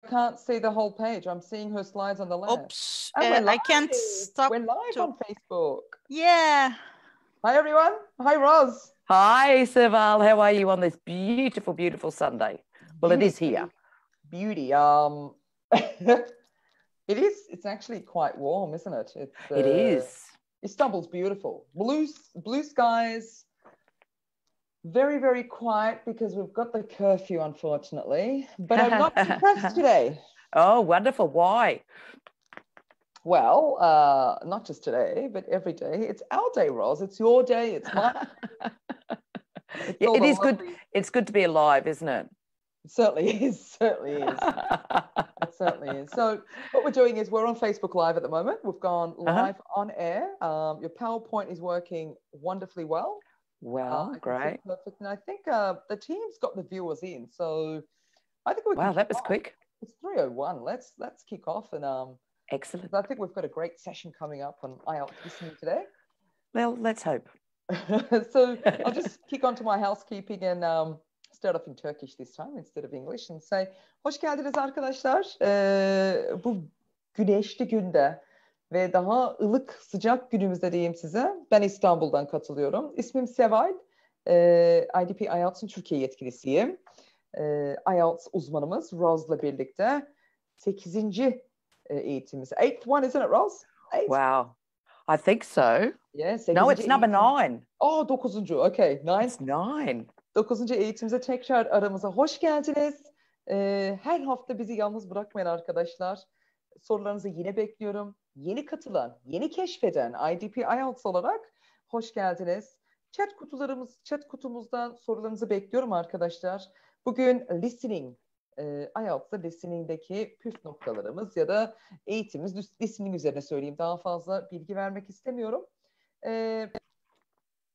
can't see the whole page. I'm seeing her slides on the left. Oops, And we're live. I can't stop. We're live on Facebook. Yeah. Hi, everyone. Hi, Roz. Hi, Sival. How are you on this beautiful, beautiful Sunday? Well, it is here. Beauty. It is. It's actually quite warm, isn't it? It is. Istanbul's beautiful. Blue skies. Very, very quiet because we've got the curfew, unfortunately. But I'm not depressed today. Oh, wonderful. Why? Well, not just today, but every day. It's our day, Roz. It's your day. It's mine. Yeah, it is good. It's good to be alive, isn't it? It certainly is. Certainly is. It certainly is. So what we're doing is we're on Facebook Live at the moment. We've gone live on air. Your PowerPoint is working wonderfully well. Well, great. Perfect. And I think the team's got the viewers in. So I think we can. Wow, that was quick. It's 3:01. Let's kick off and excellent. I think we've got a great session coming up on IELTS listening today. Well, let's hope. So I'll just kick on to my housekeeping and start off in Turkish this time instead of English and say hoş geldiniz arkadaşlar. Bu güneşli günde ve daha ılık sıcak günümüzde diyeyim size. Ben İstanbul'dan katılıyorum. İsmim Seval. IDP IELTS'ın Türkiye yetkilisiyim. IELTS uzmanımız Roz'la birlikte 8. eğitimimiz. 8th one, isn't it, Roz? 8th? Wow. I think so. Yeah, no, it's number 9. Oh, 9. Okay, 9. It's 9. 9. eğitimimize tekrar aramıza hoş geldiniz. Her hafta bizi yalnız bırakmayın arkadaşlar. Sorularınızı yine bekliyorum. Yeni katılan, yeni keşfeden IDP IELTS olarak hoş geldiniz. Chat kutumuzdan sorularınızı bekliyorum arkadaşlar. Bugün listening, IELTS'da listening'deki püf noktalarımız ya da eğitimimiz listening üzerine söyleyeyim. Daha fazla bilgi vermek istemiyorum.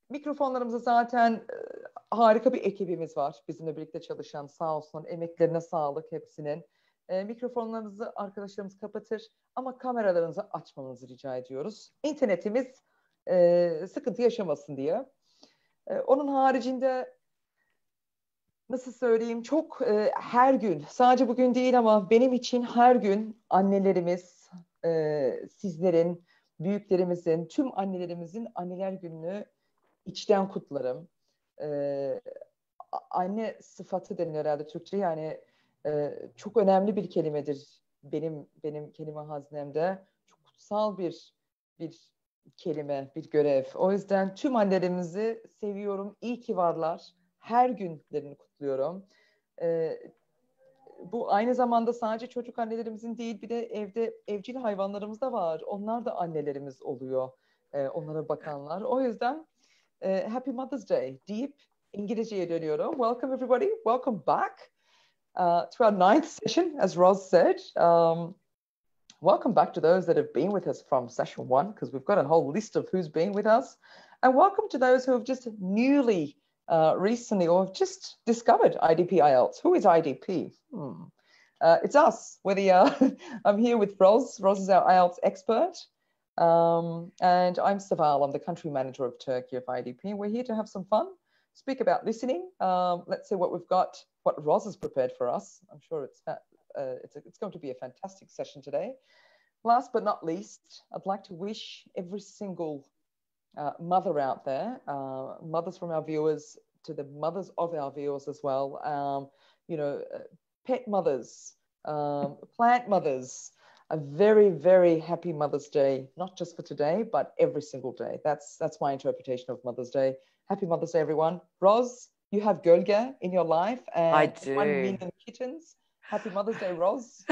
Mikrofonlarımızda zaten harika bir ekibimiz var. Bizimle birlikte çalışan, sağ olsun, emeklerine sağlık hepsinin. Mikrofonlarınızı arkadaşlarımız kapatır ama kameralarınızı açmamanızı rica ediyoruz. İnternetimiz sıkıntı yaşamasın diye. Onun haricinde nasıl söyleyeyim, çok her gün, sadece bugün değil ama benim için her gün annelerimiz, sizlerin, büyüklerimizin, tüm annelerimizin Anneler Günü'nü içten kutlarım. Anne sıfatı denir herhalde Türkçe, yani çok önemli bir kelimedir benim kelime haznemde. Çok kutsal bir kelime, bir görev. O yüzden tüm annelerimizi seviyorum. İyi ki varlar. Her günlerini kutluyorum. Bu aynı zamanda sadece çocuk annelerimizin değil, bir de evde evcil hayvanlarımız da var. Onlar da annelerimiz oluyor. Onlara bakanlar. O yüzden Happy Mother's Day deyip İngilizceye dönüyorum. Welcome everybody. Welcome back to our 9th session, as Roz said. Welcome back to those that have been with us from session 1, because we've got a whole list of who's been with us. And welcome to those who have just newly recently or have just discovered IDP IELTS. Who is IDP? It's us. I'm here with Roz. Roz is our IELTS expert. And I'm Seval. I'm the country manager of Turkey of IDP. We're here to have some fun, speak about listening. Let's see what Roz has prepared for us. I'm sure it's going to be a fantastic session today. Last but not least, I'd like to wish every single mother out there, mothers from our viewers to the mothers of our viewers as well, pet mothers, plant mothers, a very, very happy Mother's Day, not just for today, but every single day. That's my interpretation of Mother's Day. Happy Mother's Day, everyone. Roz, you have Gölge in your life, and I do. 1 million kittens. Happy Mother's Day, Roz.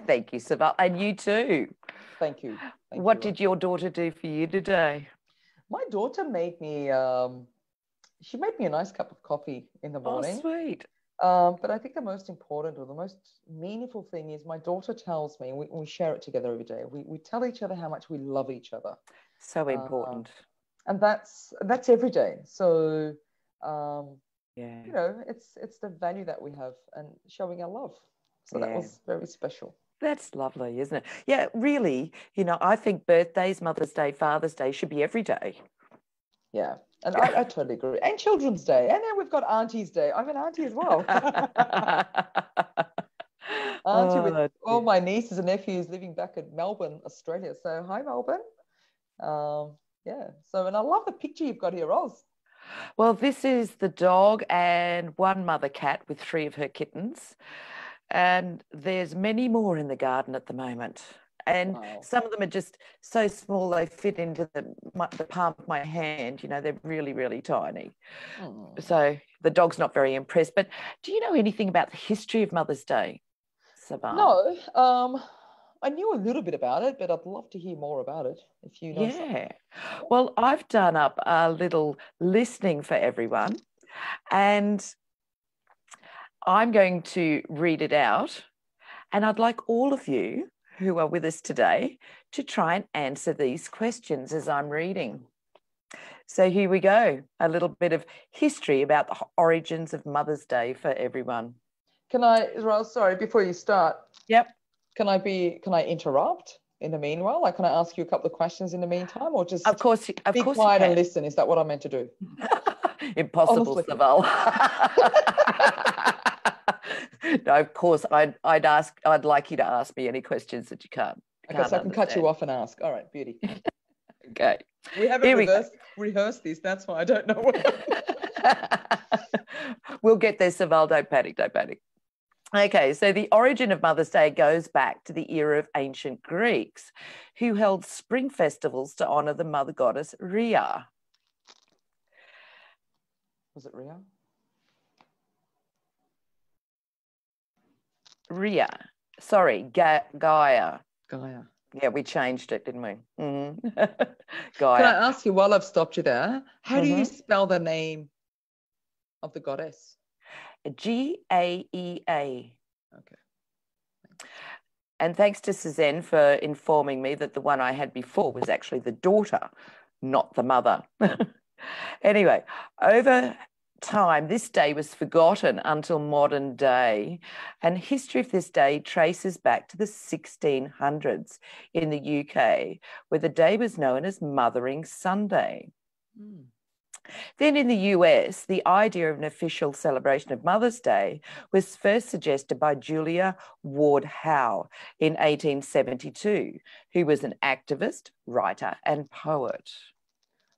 Thank you, Sival. And you too. Thank you. What did your daughter do for you today? My daughter made me, she made me a nice cup of coffee in the morning. Oh, sweet. But I think the most important or the most meaningful thing is my daughter tells me, we share it together every day. We tell each other how much we love each other. So important. And that's every day. So, yeah, it's the value that we have and showing our love. So that was very special. That's lovely, isn't it? Yeah, really, I think birthdays, Mother's Day, Father's Day should be every day. Yeah, and I totally agree. And Children's Day. And then we've got Auntie's Day. I'm an auntie as well. Aren't you, with Oh, all dear. my nieces and nephews living back in Melbourne, Australia. So hi, Melbourne. Yeah. So, and I love the picture you've got here, Roz. Well, this is the dog and one mother cat with 3 of her kittens. And there's many more in the garden at the moment. And Wow. some of them are just so small they fit into the palm of my hand. You know, they're really, really tiny. So the dog's not very impressed. But do you know anything about the history of Mother's Day, Savan? No. I knew a little bit about it, but I'd love to hear more about it if you know something. Yeah. Well, I've done up a little listening for everyone, and I'm going to read it out. And I'd like all of you who are with us today to try and answer these questions as I'm reading. So here we go. A little bit of history about the origins of Mother's Day for everyone. Can I, Roz, sorry, before you start, Yep. can I interrupt in the meanwhile? Like, can I ask you a couple of questions in the meantime, or just Of course be you quiet can. and listen? Is that what I'm meant to do? Impossible, Honestly. Saval. No, of course, I'd like you to ask me any questions that you can't. Okay, so I can cut you off and ask. All right, beauty. Okay. We haven't rehearsed this. That's why I don't know what. We'll get there, Saval. Don't panic. Don't panic. Okay, so the origin of Mother's Day goes back to the era of ancient Greeks, who held spring festivals to honour the mother goddess Rhea. Was it Rhea? Rhea. Sorry, Gaia. Gaia. Yeah, we changed it, didn't we? Mm-hmm. Can Gaia. I ask you, while I've stopped you there, how do you spell the name of the goddess? Gaea. Okay. And thanks to Suzanne for informing me that the one I had before was actually the daughter, not the mother. Anyway, over time, this day was forgotten until modern day, and history of this day traces back to the 1600s in the UK, where the day was known as Mothering Sunday. Then in the US, the idea of an official celebration of Mother's Day was first suggested by Julia Ward Howe in 1872, who was an activist, writer, and poet.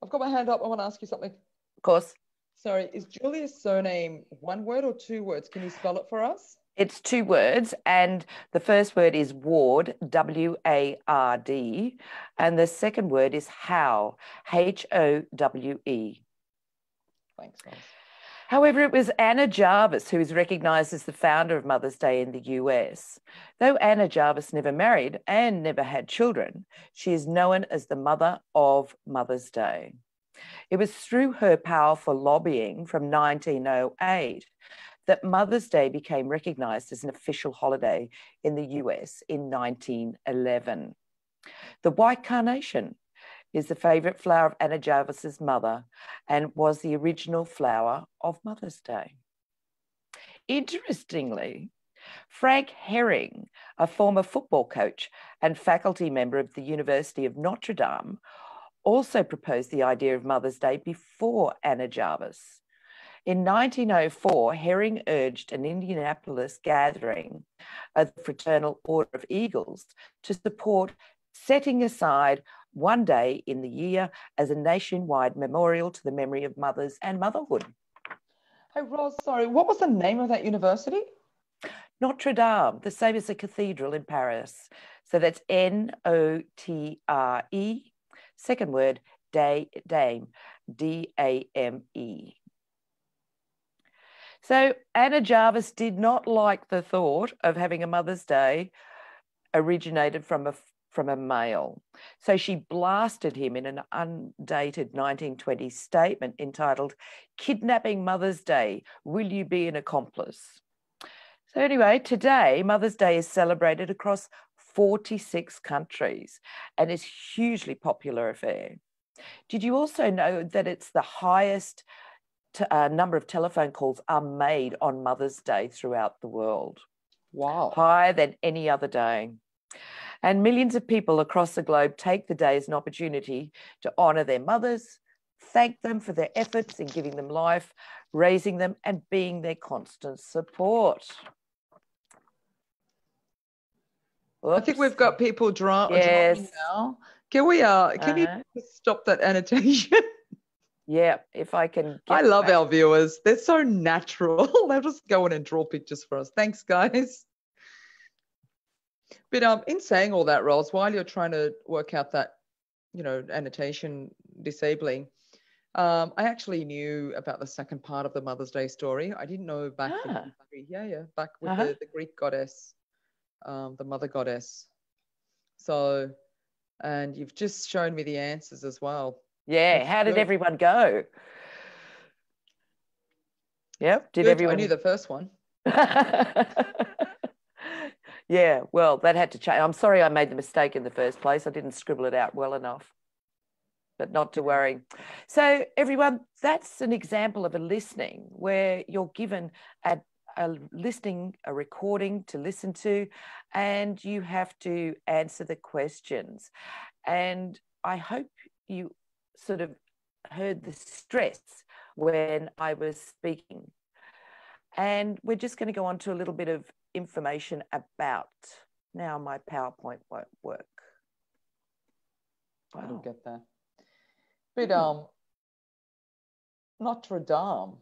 I've got my hand up. I want to ask you something. Of course. Sorry, is Julia's surname one word or 2 words? Can you spell it for us? It's 2 words, and the first word is Ward, W-A-R-D, and the second word is Howe, H-O-W-E. Thanks, Roz. However, it was Anna Jarvis who is recognised as the founder of Mother's Day in the US. Though Anna Jarvis never married and never had children, she is known as the mother of Mother's Day. It was through her powerful lobbying from 1908 that Mother's Day became recognised as an official holiday in the US in 1911. The white carnation is the favourite flower of Anna Jarvis's mother and was the original flower of Mother's Day. Interestingly, Frank Herring, a former football coach and faculty member of the University of Notre Dame, also proposed the idea of Mother's Day before Anna Jarvis. In 1904, Herring urged an Indianapolis gathering of the Fraternal Order of Eagles to support setting aside one day in the year as a nationwide memorial to the memory of mothers and motherhood. Hey, Roz, sorry, what was the name of that university? Notre Dame, the same as a cathedral in Paris. So that's N-O-T-R-E, second word, Dame, D-A-M-E. So Anna Jarvis did not like the thought of having a Mother's Day originated from a male. So she blasted him in an undated 1920 statement entitled, "Kidnapping Mother's Day, Will You Be an Accomplice?" So anyway, today, Mother's Day is celebrated across 46 countries and is a hugely popular affair. Did you also know that it's the highest number of telephone calls are made on Mother's Day throughout the world? Wow. Higher than any other day. And millions of people across the globe take the day as an opportunity to honour their mothers, thank them for their efforts in giving them life, raising them, and being their constant support. I think we've got people dropping Yes. now. Can you stop that annotation? Yeah, if I can get I love our viewers. They're so natural. They'll just go in and draw pictures for us. Thanks, guys. But in saying all that, Ross, while you're trying to work out that, annotation disabling, I actually knew about the second part of the Mother's Day story. I didn't know back in history. Yeah, back with the Greek goddess, the mother goddess. So, and you've just shown me the answers as well. Yeah, how did everyone go? Yep, did everyone? I knew the first one. Yeah, well, that had to change. I'm sorry I made the mistake in the first place. I didn't scribble it out well enough, but not to worry. So everyone, that's an example of a listening where you're given a listening, a recording to listen to, and you have to answer the questions. And I hope you sort of heard the stress when I was speaking. And we're just going to go on to a little bit of information about. Now my PowerPoint won't work. Wow. I don't get that. But Notre Dame.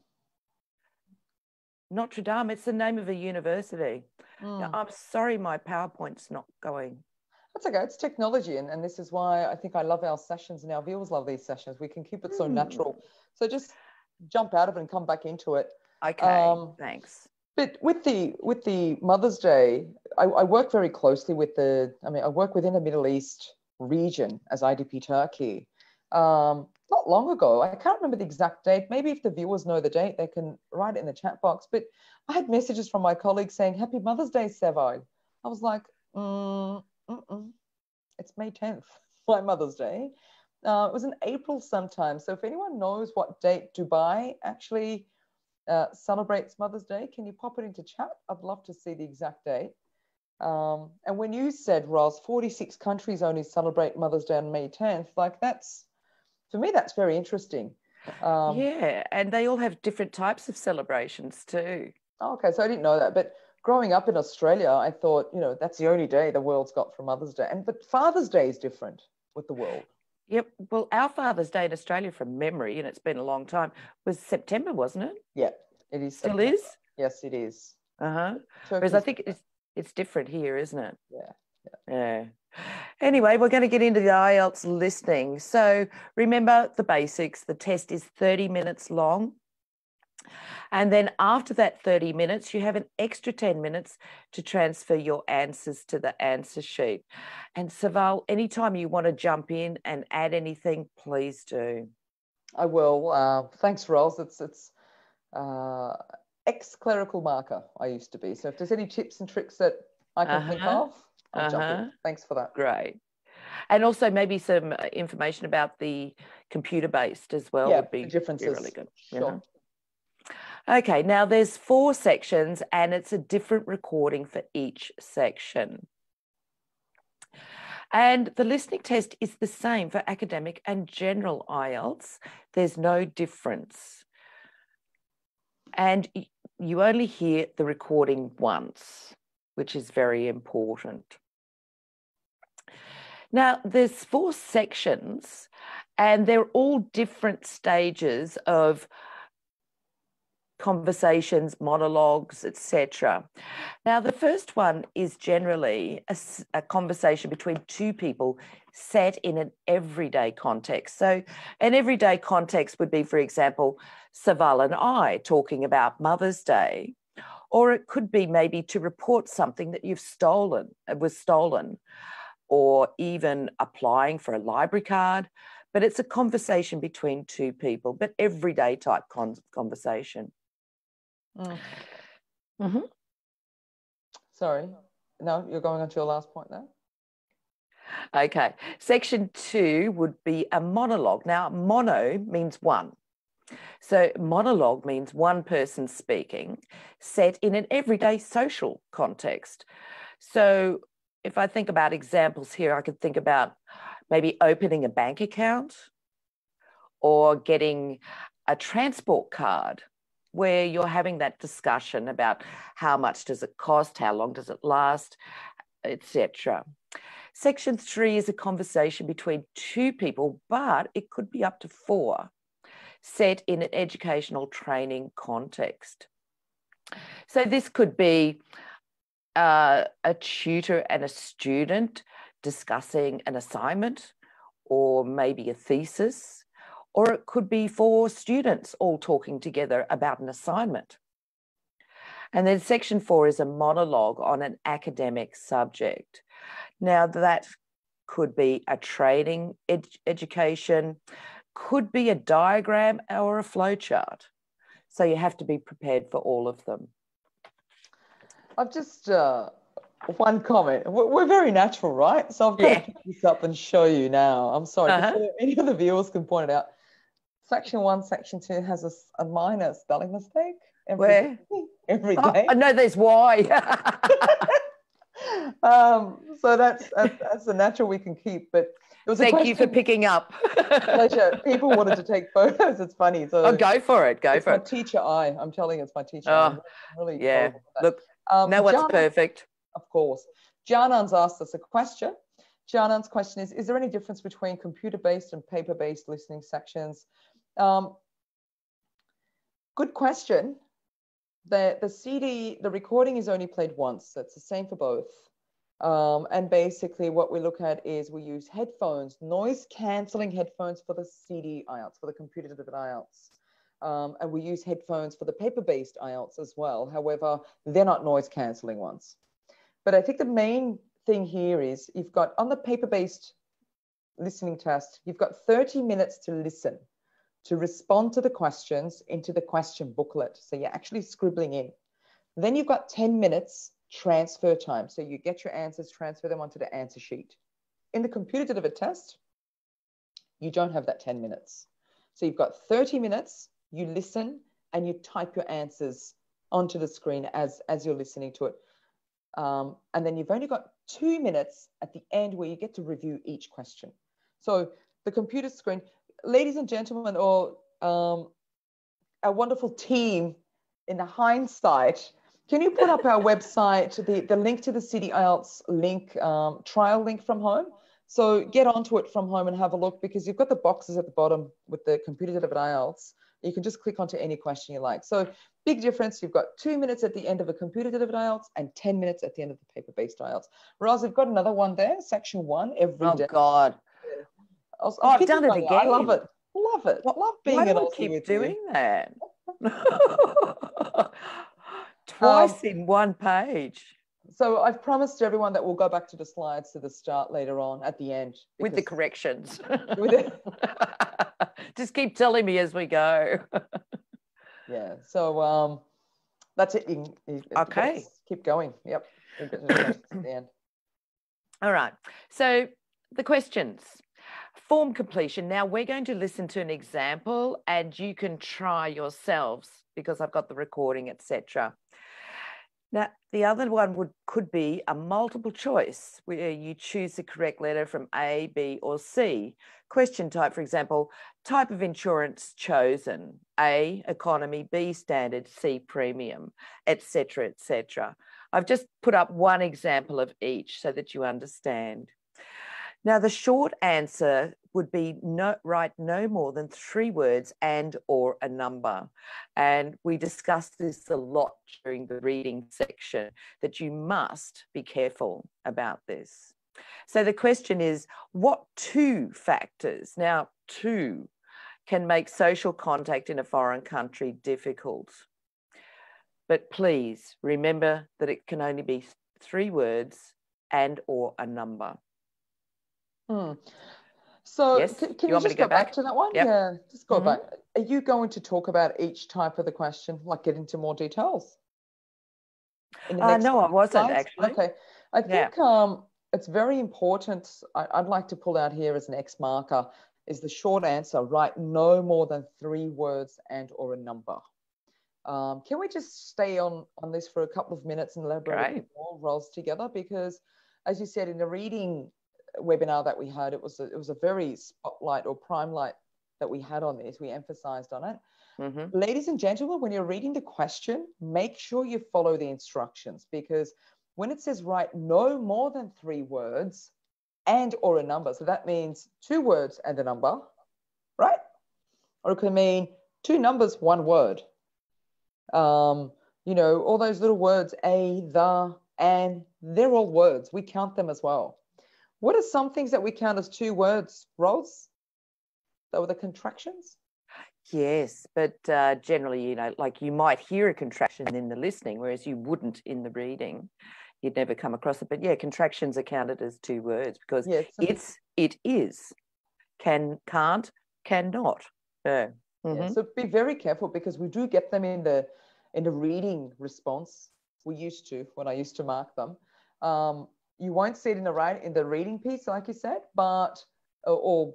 Notre Dame, it's the name of a university. Now, I'm sorry my PowerPoint's not going. That's okay. It's technology. And this is why I think I love our sessions and our viewers love these sessions. We can keep it so natural. So just jump out of it and come back into it. Okay, thanks. But with the Mother's Day, I work very closely with I work within the Middle East region as IDP Turkey. Not long ago, I can't remember the exact date. Maybe if the viewers know the date, they can write it in the chat box. But I had messages from my colleagues saying, Happy Mother's Day, Sevai. I was like, it's May 10th, my Mother's Day. It was in April sometime. So if anyone knows what date Dubai actually celebrates Mother's Day, can you pop it into chat? I'd love to see the exact date. And when you said, Roz, 46 countries only celebrate Mother's Day on May 10th, for me, that's very interesting. Yeah, and they all have different types of celebrations too. Okay, so I didn't know that. But growing up in Australia, I thought, that's the only day the world's got for Mother's Day. But Father's Day is different with the world. Yep. Well, our Father's Day in Australia, from memory, and it's been a long time, was September, wasn't it? Yeah, it is. Still September. is? Yes, it is. Whereas I think it's different here, isn't it? Yeah. Anyway, we're going to get into the IELTS listening. So remember the basics. The test is 30 minutes long. And then after that 30 minutes, you have an extra 10 minutes to transfer your answers to the answer sheet. And Saval, anytime you want to jump in and add anything, please do. I will. Thanks, Ros. It's ex-clerical marker I used to be. So if there's any tips and tricks that I can think of, I'll jump in. Thanks for that. Great. And also maybe some information about the computer-based as well would be really good. Sure. Okay, now there's 4 sections and it's a different recording for each section. And the listening test is the same for academic and general IELTS. There's no difference. And you only hear the recording once, which is very important. Now, there's 4 sections and they're all different stages of conversations, monologues, etc. Now, the first one is generally a conversation between 2 people set in an everyday context. So an everyday context would be, for example, Saval and I talking about Mother's Day, or it could be maybe to report something that was stolen, or even applying for a library card. But it's a conversation between 2 people, but everyday type conversation. Sorry. No, you're going on to your last point now. Okay. Section 2 would be a monologue. Now, mono means one. So monologue means one person speaking set in an everyday social context. So if I think about examples here, I could think about maybe opening a bank account or getting a transport card, where you're having that discussion about how much does it cost, how long does it last, etc. Section 3 is a conversation between two people, but it could be up to 4, set in an educational training context. So this could be a tutor and a student discussing an assignment, or maybe a thesis, or it could be 4 students all talking together about an assignment. And then section 4 is a monologue on an academic subject. Now that could be a training education, could be a diagram or a flowchart. So you have to be prepared for all of them. I've just, one comment. We're very natural, right? So I've got to pick this up and show you now. I'm sorry, before any of the viewers can point it out. Section 1, section 2 has a minor spelling mistake. Every day. I know there's why. So that's the natural we can keep. But it was Thank you for picking up. Pleasure. People wanted to take photos. It's funny. So go for it. Go for it. My teacher eye. I'm telling you, it's my teacher eye. Really yeah. Look, no one's perfect. Of course. Janan's asked us a question. Janan's question is there any difference between computer-based and paper-based listening sections? Good question. The recording is only played once. That's the same for both. And basically what we look at is we use headphones, noise cancelling headphones for the CD IELTS, for the computer-delivered IELTS. And we use headphones for the paper-based IELTS as well. However, they're not noise cancelling ones. But I think the main thing here is you've got, on the paper-based listening test, you've got 30 minutes to listen, to respond to the questions into the question booklet. So you're actually scribbling in. Then you've got 10 minutes transfer time. So you get your answers, transfer them onto the answer sheet. In the computer-delivered test, you don't have that 10 minutes. So you've got 30 minutes, you listen, and you type your answers onto the screen as you're listening to it. And then you've only got 2 minutes at the end where you get to review each question. So the computer screen, ladies and gentlemen, or our wonderful team in the hindsight, can you put up our website, the link to the CD IELTS link, trial link from home? So get onto it from home and have a look, because you've got the boxes at the bottom with the computer-delivered IELTS. You can just click onto any question you like. So big difference. You've got 2 minutes at the end of a computer-delivered IELTS and 10 minutes at the end of the paper-based IELTS. Roz, we've got another one there, section 1, every day. Oh, God. I've done it again. I love it. Love it. Love being an Aussie with you. Why do I keep doing that? Twice in one page. So I've promised everyone that we'll go back to the slides to the start later on at the end. With the corrections. Just keep telling me as we go. Yeah. So that's it. Okay. Keep going. Yep. We'll get to the questions at the end. All right. So the questions. Form completion. Now we're going to listen to an example and you can try yourselves, because I've got the recording, etc. Now, the other one could be a multiple choice where you choose the correct letter from A, B, or C. Question type, for example, type of insurance chosen: A, economy; B, standard; C, premium, etc., etc. I've just put up one example of each so that you understand. Now, the short answer would be write no more than 3 words and or a number. And we discussed this a lot during the reading section, that you must be careful about this. So the question is, what 2 factors, now 2, can make social contact in a foreign country difficult? But please remember that it can only be 3 words and or a number. So yes? can you just go back to that one? Yep. Yeah, just go back. Are you going to talk about each type of the question, like get into more details? No, I wasn't slides? actually. Okay. I think it's very important. I'd like to pull out here as an X marker is the short answer. Write no more than 3 words and or a number. Can we just stay on this for a couple of minutes and elaborate a bit more roles together? Because as you said in the reading webinar that we had, it was a very spotlight or prime light that we had on this. We emphasized on it. Ladies and gentlemen, when you're reading the question, make sure you follow the instructions, because when it says write no more than 3 words and or a number, so that means 2 words and a number, right? Or it could mean 2 numbers, 1 word. You know, all those little words, a, the, and, they're all words. We count them as well. What are some things that we count as 2 words, Ros? That were the contractions? Yes, but generally, you know, like you might hear a contraction in the listening, whereas you wouldn't in the reading. You'd never come across it. But yeah, contractions are counted as 2 words because it is, can't, cannot. Yeah. Mm-hmm. Yeah, so be very careful because we do get them in the reading response. We used to, when I used to mark them. You won't see it in the reading piece, like you said, but or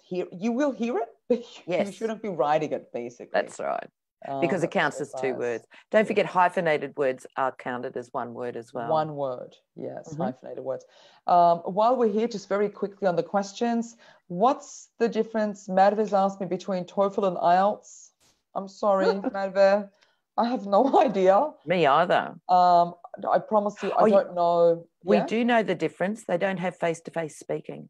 here you will hear it, but you shouldn't be writing it, basically. That's right. Because it counts as 2 words. Don't forget hyphenated words are counted as 1 word as well. 1 word, yes, hyphenated words. While we're here, just very quickly on the questions, what's the difference, Madhur's asked me, between TOEFL and IELTS? I'm sorry, Madhur, I have no idea. Me either. I promise you, I don't know. We do know the difference. They don't have face-to-face speaking.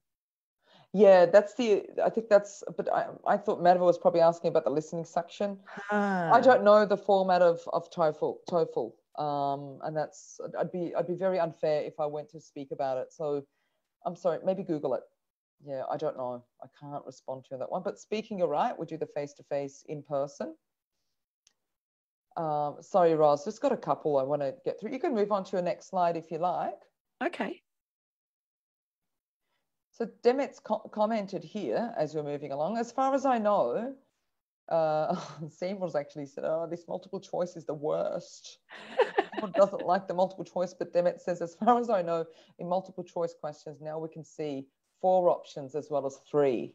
Yeah, I think that's, but I thought Madhur was probably asking about the listening section. I don't know the format of TOEFL. And that's, I'd be very unfair if I went to speak about it. So I'm sorry, maybe Google it. Yeah, I don't know. I can't respond to that one. But speaking, you're right, we do the face-to-face in person. Sorry, Roz, just got a couple I want to get through. You can move on to your next slide if you like. Okay. So Demet's commented here as we're moving along. As far as I know, Seymour's actually said, oh, this multiple choice is the worst. Everyone doesn't like the multiple choice, but Demet says, as far as I know, in multiple choice questions, now we can see 4 options as well as 3.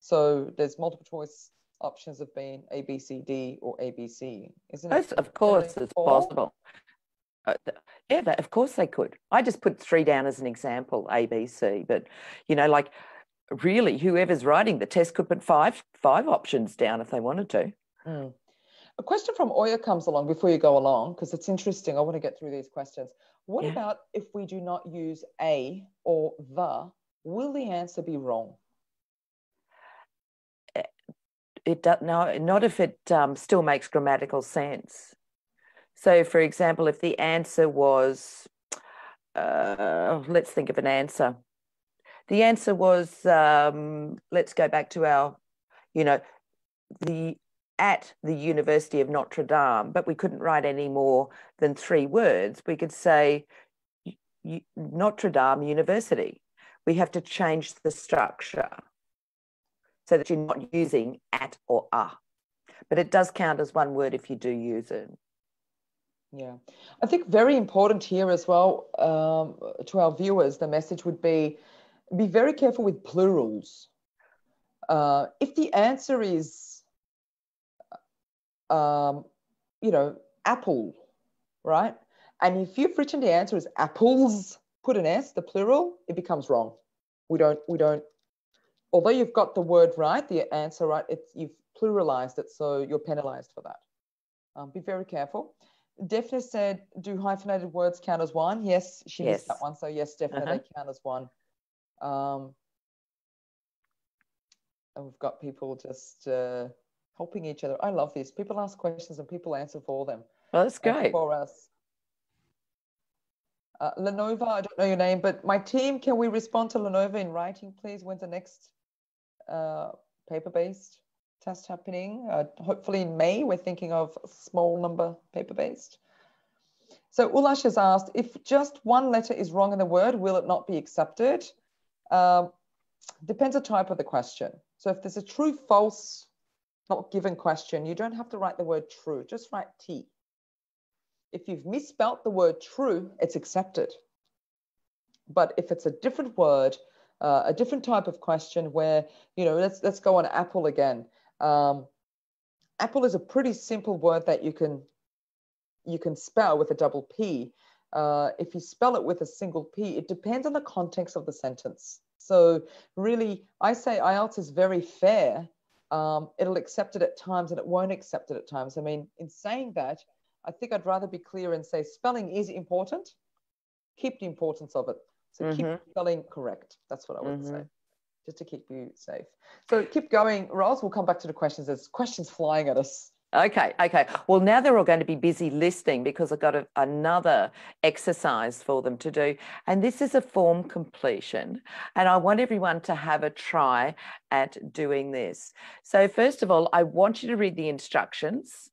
So there's multiple choice options have been A, B, C, D, or A, B, C, isn't it? Of course, it's possible. Yeah, of course they could. I just put 3 down as an example, A, B, C. But, you know, like really whoever's writing the test could put five options down if they wanted to. A question from Oya comes along before you go along, because it's interesting. I want to get through these questions. What about if we do not use a or the? Will the answer be wrong? It does, no, not if it still makes grammatical sense. So, for example, if the answer was, let's think of an answer. The answer was, let's go back to our, you know, at the University of Notre Dame, but we couldn't write any more than 3 words. We could say Notre Dame University. We have to change the structure so that you're not using at or a. But it does count as 1 word if you do use it. Yeah, I think very important here as well to our viewers, the message would be very careful with plurals. If the answer is, you know, apple, right? And if you've written the answer as apples, put an S, the plural, it becomes wrong. We don't, although you've got the word right, the answer right, you've pluralized it, so you're penalized for that. Be very careful. Daphne said, do hyphenated words count as 1? Yes, she missed that one. So yes, definitely they count as 1. And we've got people just helping each other. I love this. People ask questions and people answer for them. Well, that's great. For us. Lenova, I don't know your name, but my team, can we respond to Lenova in writing, please? When's the next paper-based test happening? Hopefully in May. We're thinking of a small number paper-based. So Ulash has asked, if just 1 letter is wrong in the word, will it not be accepted? Depends on the type of the question. So if there's a true, false, not given question, you don't have to write the word true, just write T. If you've misspelt the word true, it's accepted. But if it's a different word, a different type of question where, you know, let's go on apple again. Apple is a pretty simple word that you can spell with a double P. If you spell it with a single P, it depends on the context of the sentence. So really, I say IELTS is very fair. It'll accept it at times and it won't accept it at times. I mean, in saying that, I think I'd rather be clear and say spelling is important. Keep the importance of it. So keep spelling correct. That's what I would say, just to keep you safe. So keep going, Roz. We'll come back to the questions. There's questions flying at us. Okay. Well, now they're all going to be busy listening because I've got another exercise for them to do. And this is a form completion. And I want everyone to have a try at doing this. So first of all, I want you to read the instructions.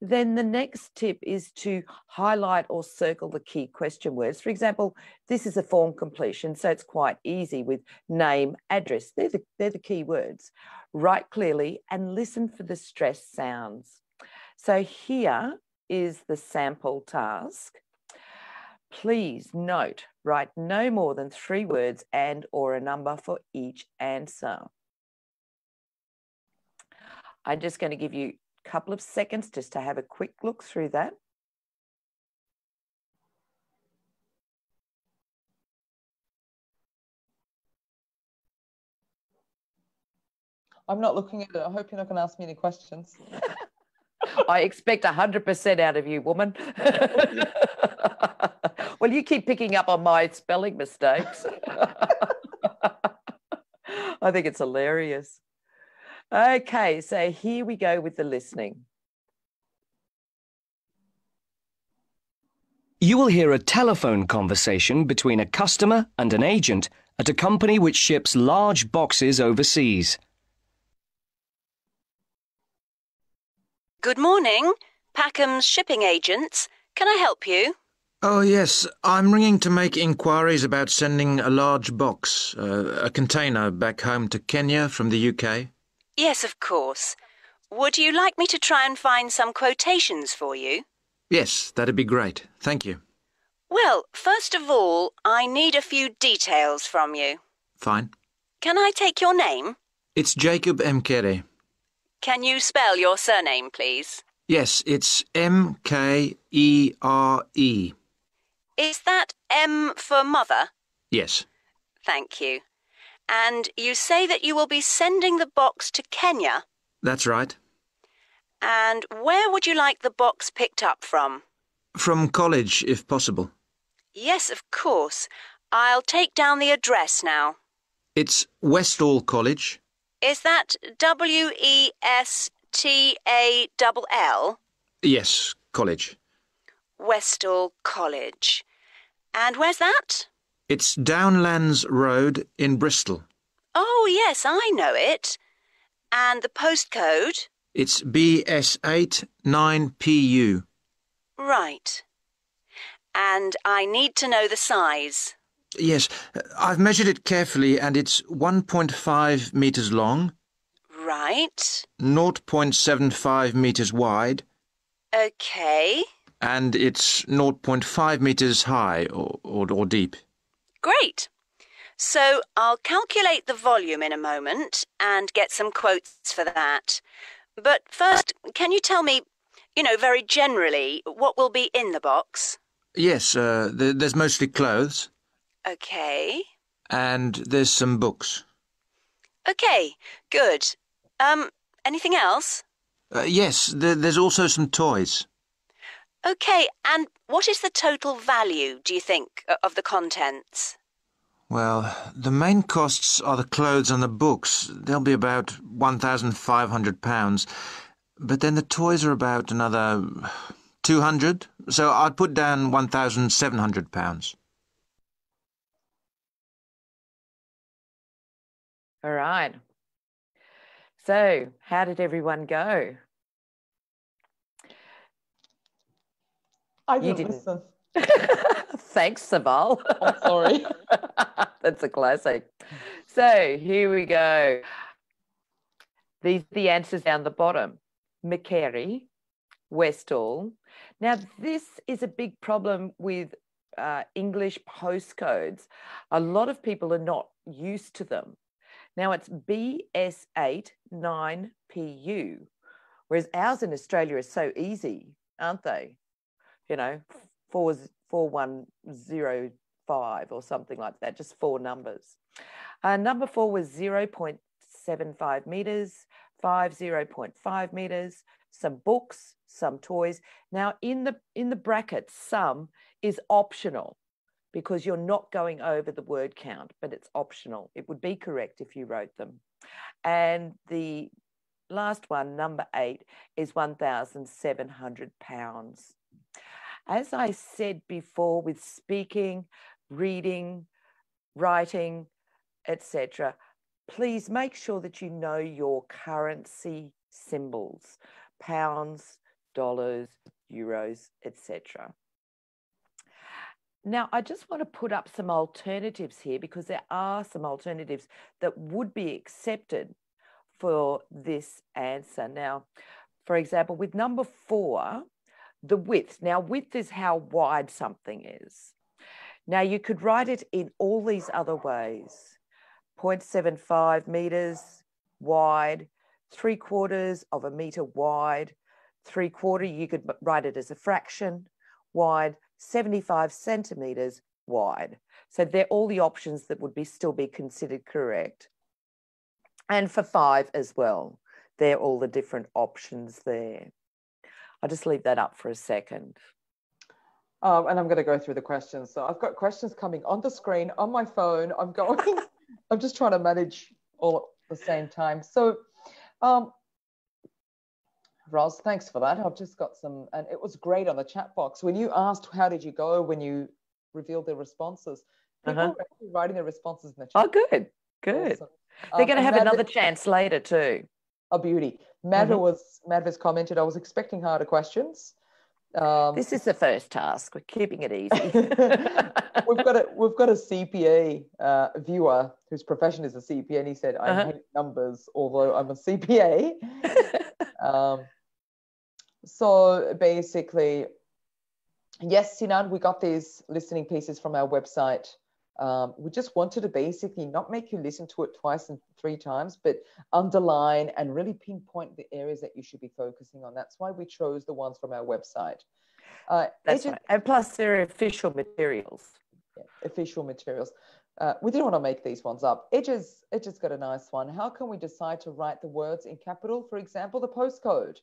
Then the next tip is to highlight or circle the key question words. For example, this is a form completion, so it's quite easy with name, address. They're the key words. Write clearly and listen for the stress sounds. So here is the sample task. Please note, write no more than 3 words and or a number for each answer. I'm just going to give you couple of seconds just to have a quick look through that. I'm not looking at it. I hope you're not going to ask me any questions. I expect 100% out of you, woman. Well, you keep picking up on my spelling mistakes. I think it's hilarious. Okay, so here we go with the listening. You will hear a telephone conversation between a customer and an agent at a company which ships large boxes overseas. Good morning. Packham's shipping agents. Can I help you? Oh, yes. I'm ringing to make inquiries about sending a large box, a container, back home to Kenya from the UK. Yes, of course. Would you like me to try and find some quotations for you? Yes, that'd be great. Thank you. Well, first of all, I need a few details from you. Fine. Can I take your name? It's Jacob Mkere. Can you spell your surname, please? Yes, it's Mkere. Is that M for mother? Yes. Thank you. And you say that you will be sending the box to Kenya? That's right. And where would you like the box picked up from? From college, if possible. Yes, of course. I'll take down the address now. It's Westall College. Is that Westall? Yes, college. Westall College. And where's that? It's Downlands Road in Bristol. Oh, yes, I know it. And the postcode? It's BS8 9PU. Right. And I need to know the size. Yes, I've measured it carefully and it's 1.5 metres long. Right. 0.75 metres wide. Okay. And it's 0.5 metres high or deep. Great. So I'll calculate the volume in a moment and get some quotes for that. But first, can you tell me, very generally, what will be in the box? Yes, there's mostly clothes. Okay. And there's some books. Okay, good. Anything else? Yes, there's also some toys. Okay, and what is the total value, do you think, of the contents? Well, the main costs are the clothes and the books. They'll be about £1,500. But then the toys are about another 200. So I'd put down £1,700. All right. So, how did everyone go? I didn't listen. Thanks, Saval. I'm sorry. That's a classic. So, here we go. These are the answers down the bottom. Mkere, Westall. Now, this is a big problem with English postcodes. A lot of people are not used to them. Now, it's BS8 9PU, whereas ours in Australia is so easy, aren't they? 4105 or something like that, just 4 numbers. Number 4 was 0.75 metres, 5 0.5 metres, some books, some toys. Now in the brackets, some is optional because you're not going over the word count, but it's optional. It would be correct if you wrote them. And the last one, number 8, is £1,700. As I said before, with speaking, reading, writing, etc., please make sure that you know your currency symbols, pounds, dollars, euros, etc. Now, I just want to put up some alternatives here because there are some alternatives that would be accepted for this answer. Now, for example, with number 4, the width. Now, width is how wide something is. Now, you could write it in all these other ways. 0.75 meters wide, 3/4 of a meter wide, 3/4, you could write it as a fraction wide, 75 centimeters wide. So they're all the options that would still be considered correct. And for 5 as well, they're all the different options there. I'll just leave that up for a second. And I'm going to go through the questions. So I've got questions coming on the screen, on my phone. I'm just trying to manage all at the same time. So, Ros, thanks for that. I've just got some, and it was great on the chat box. When you asked, how did you go when you revealed the responses, people were actually writing their responses in the chat. Oh, good. Awesome. They're going to have another chance later too. A beauty. Madhav has commented, I was expecting harder questions. This is the first task. We're keeping it easy. We've got a CPA viewer whose profession is a CPA, and he said, I hate numbers, although I'm a CPA. So basically, yes, Sinan, we got these listening pieces from our website. We just wanted to basically not make you listen to it twice and 3 times, but underline and really pinpoint the areas that you should be focusing on. That's why we chose the ones from our website. That's right. And plus they're official materials. Yeah, official materials. We didn't want to make these ones up. Edge's got a nice one. How can we decide to write the words in capital? For example, the postcode.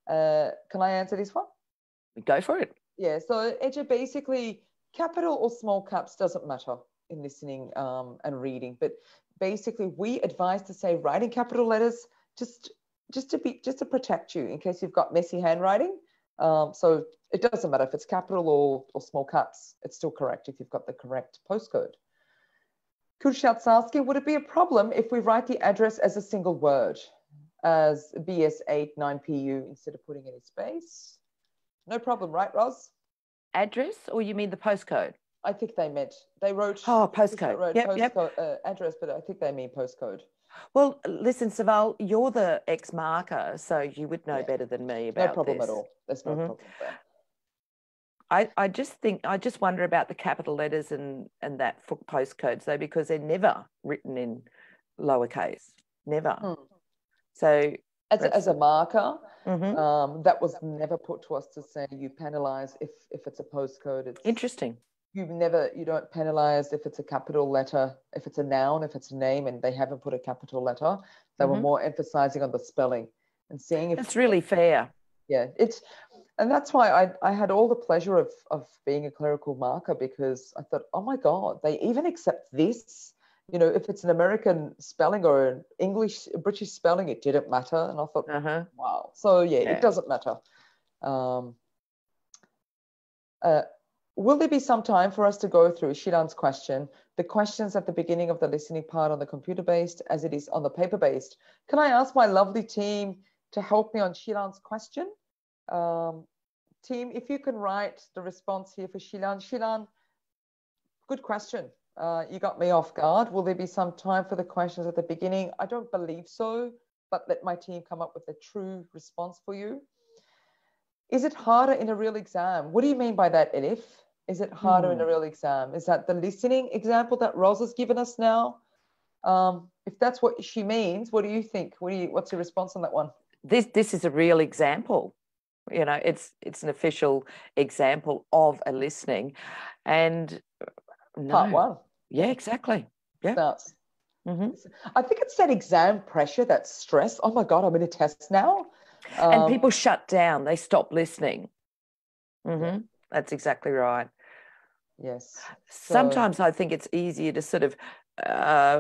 Can I answer this one? Go for it. Yeah, so Edge, basically, capital or small caps doesn't matter in listening and reading, but basically we advise to say write in capital letters just to protect you in case you've got messy handwriting. So it doesn't matter if it's capital or small caps, it's still correct if you've got the correct postcode. Kurshat's asking, would it be a problem if we write the address as a single word, as BS89PU instead of putting any space? No problem, right, Ros? Address, or you mean the postcode? I think they wrote postcode. Postcode, address, but I think they mean postcode. Well, listen, Saval, you're the ex-marker, so you would know better than me about this. No problem at all. There's no problem there. I just wonder about the capital letters and that for postcodes though, because they're never written in lowercase, never. So as a marker, that was never put to us to say you penalise if it's a postcode. It's interesting. You don't penalise if it's a capital letter, if it's a noun, if it's a name, and they haven't put a capital letter. They were more emphasising on the spelling and seeing if it's really fair. Yeah, and that's why I had all the pleasure of being a clerical marker, because I thought, oh my God, they even accept this. You know, if it's an American spelling or an British spelling, it didn't matter. And I thought, wow. So yeah, it doesn't matter. Will there be some time for us to go through Shilan's question, the questions at the beginning of the listening part on the computer-based as it is on the paper-based? Can I ask my lovely team to help me on Shilan's question? Team, if you can write the response here for Shilan. Shilan, good question. You got me off guard. Will there be some time for the questions at the beginning? I don't believe so, but let my team come up with a true response for you. Is it harder in a real exam? What do you mean by that, Elif? Is it harder in a real exam? Is that the listening example that Ros has given us now? If that's what she means, what do you think? What's your response on that one? This is a real example. You know, it's an official example of a listening, and part 1. Yeah, exactly. Yeah. Starts. I think it's that exam pressure, that stress. Oh my God, I'm in a test now. And people shut down. They stop listening. Mm-hmm. That's exactly right. Yes. Sometimes I think it's easier to sort of,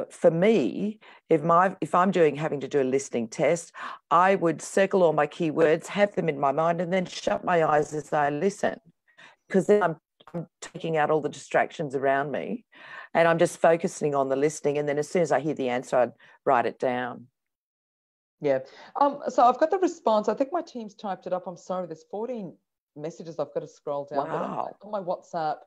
for me, if I'm having to do a listening test, I would circle all my keywords, have them in my mind, and then shut my eyes as I listen, because then I'm taking out all the distractions around me, and I'm just focusing on the listening. And then as soon as I hear the answer, I'd write it down. Yeah. So I've got the response. I think my team's typed it up. I'm sorry. There's 14 messages I've got to scroll down. Wow. But on my WhatsApp,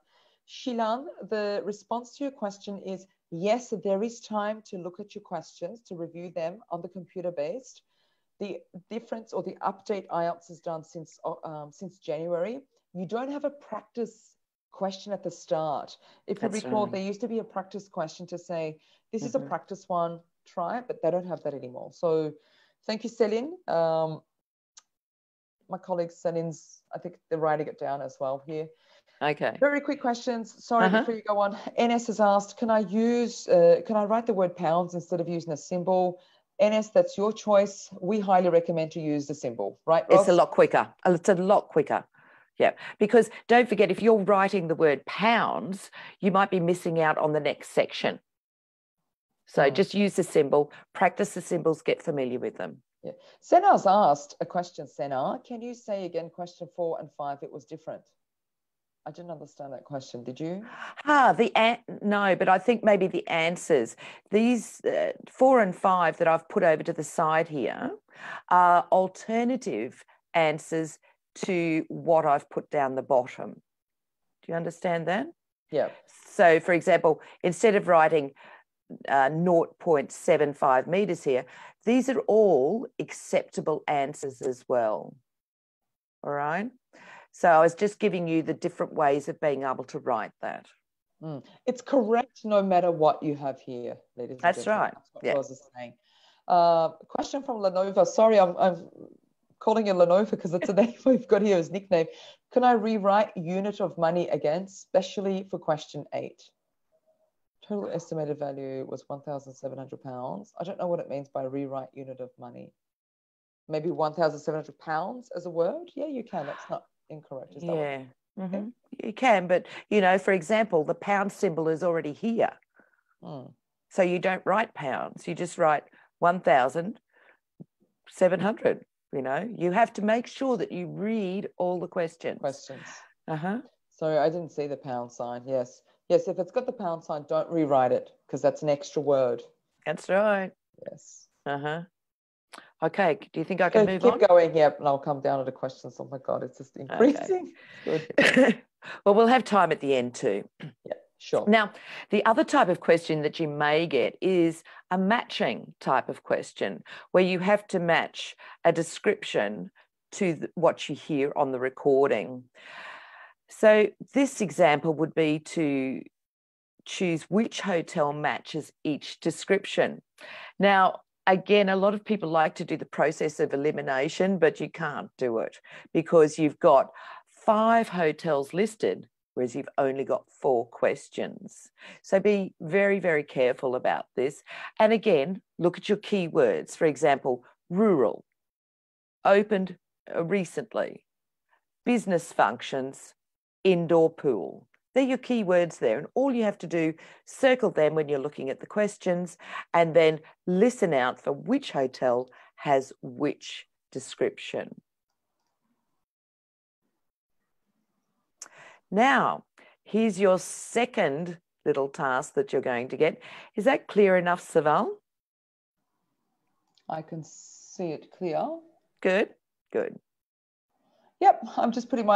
Shilan, the response to your question is yes, there is time to look at your questions, to review them on the computer-based. The difference or the update IELTS has done since January. You don't have a practice question at the start. If you recall, there used to be a practice question to say, this is a practice one, try it, but they don't have that anymore. So thank you, Celine. My colleague Celine's, I think they're writing it down as well here. Okay. Very quick questions. Sorry, before you go on. NS has asked, can I write the word pounds instead of using a symbol? NS, that's your choice. We highly recommend to use the symbol, right, Ross? It's a lot quicker. It's a lot quicker. Yeah, because don't forget, if you're writing the word pounds, you might be missing out on the next section. So just use the symbol, practice the symbols, get familiar with them. Yeah. Sena's asked a question, Sena. Can you say again question 4 and 5? It was different. I didn't understand that question. Did you? No, but I think maybe the answers. These 4 and 5 that I've put over to the side here are alternative answers to what I've put down the bottom. Do you understand that? Yeah. So, for example, instead of writing 0.75 meters here, these are all acceptable answers as well. All right. So I was just giving you the different ways of being able to write that. It's correct no matter what you have here, ladies and That's gentlemen. right. That's what Roz is saying. Question from Lenova. Sorry, I'm calling you Lenova because it's a name we've got here as nickname. Can I rewrite unit of money again, especially for question 8? Total estimated value was £1,700. I don't know what it means by rewrite unit of money. Maybe £1,700 as a word? Yeah, you can. That's not incorrect. Is that right? You can, but, you know, for example, the pound symbol is already here. So you don't write pounds. You just write 1,700, you know. You have to make sure that you read all the questions. Sorry, I didn't see the pound sign. Yes. Yes, if it's got the pound sign, don't rewrite it because that's an extra word. That's right. Yes. Okay, do you think I can move on? Keep going, yeah, and I'll come down to the questions. Oh my God, it's just increasing. Okay. Well, we'll have time at the end too. Yeah, sure. Now, the other type of question that you may get is a matching type of question where you have to match a description to what you hear on the recording. So this example would be to choose which hotel matches each description. Now, again, a lot of people like to do the process of elimination, but you can't do it because you've got 5 hotels listed, whereas you've only got 4 questions. So be very, very careful about this. And again, look at your keywords. For example, rural, opened recently, business functions, indoor pool. They're your keywords there, and all you have to do, circle them when you're looking at the questions and then listen out for which hotel has which description. Now, here's your second little task that you're going to get. Is that clear enough, Saval? I can see it clear. Good, good. Yep, I'm just putting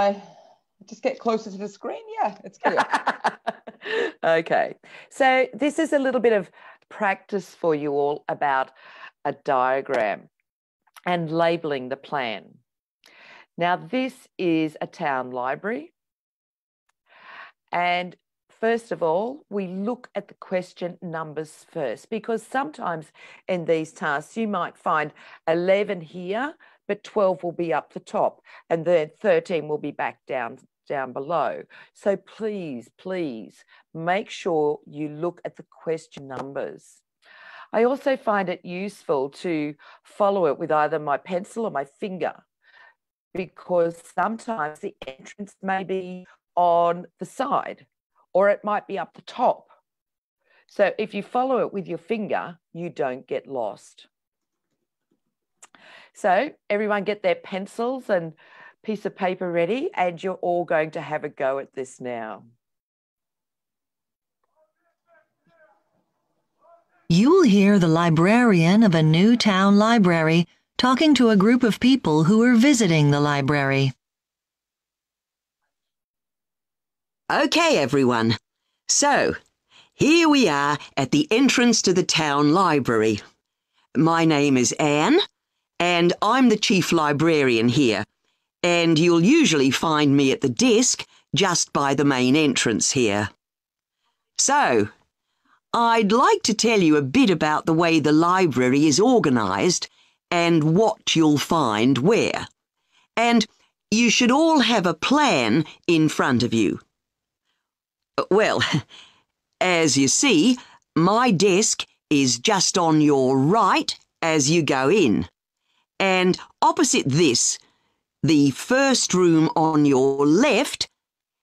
just get closer to the screen. Yeah, it's clear. Okay, so this is a little bit of practice for you all about a diagram and labeling the plan. Now, this is a town library. And first of all, we look at the question numbers first, because sometimes in these tasks, you might find 11 here, but 12 will be up the top, and then 13 will be back down below. So please, please make sure you look at the question numbers. I also find it useful to follow it with either my pencil or my finger, because sometimes the entrance may be on the side or it might be up the top. So if you follow it with your finger, you don't get lost. So everyone get their pencils and piece of paper ready, and you're all going to have a go at this now. You'll hear the librarian of a new town library talking to a group of people who are visiting the library. Okay, everyone. So, here we are at the entrance to the town library. My name is Anne, and I'm the chief librarian here, and you'll usually find me at the desk just by the main entrance here. So, I'd like to tell you a bit about the way the library is organised and what you'll find where. And you should all have a plan in front of you. Well, as you see, my desk is just on your right as you go in. And opposite this, the first room on your left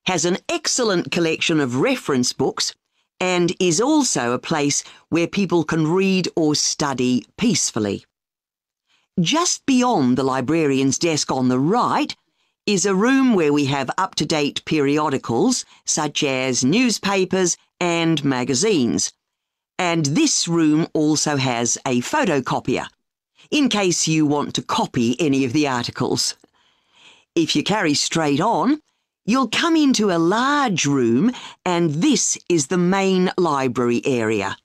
has an excellent collection of reference books and is also a place where people can read or study peacefully. Just beyond the librarian's desk on the right is a room where we have up-to-date periodicals such as newspapers and magazines. And this room also has a photocopier, in case you want to copy any of the articles. If you carry straight on, you'll come into a large room, and this is the main library area.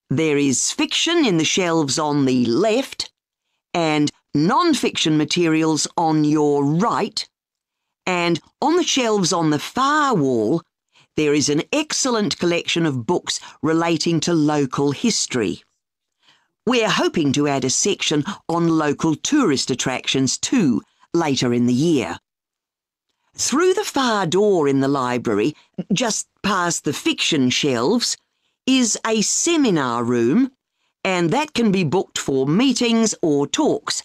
There is fiction in the shelves on the left, and non-fiction materials on your right, and on the shelves on the far wall, there is an excellent collection of books relating to local history. We're hoping to add a section on local tourist attractions too, later in the year. Through the far door in the library, just past the fiction shelves, is a seminar room, and that can be booked for meetings or talks.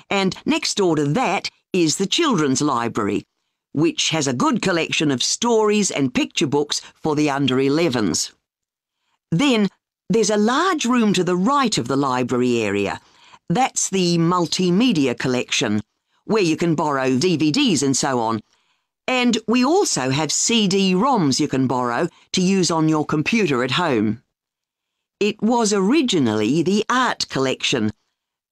And next door to that is the children's library, which has a good collection of stories and picture books for the under 11s. Then there's a large room to the right of the library area. That's the multimedia collection, where you can borrow DVDs and so on. And we also have CD-ROMs you can borrow to use on your computer at home. It was originally the art collection,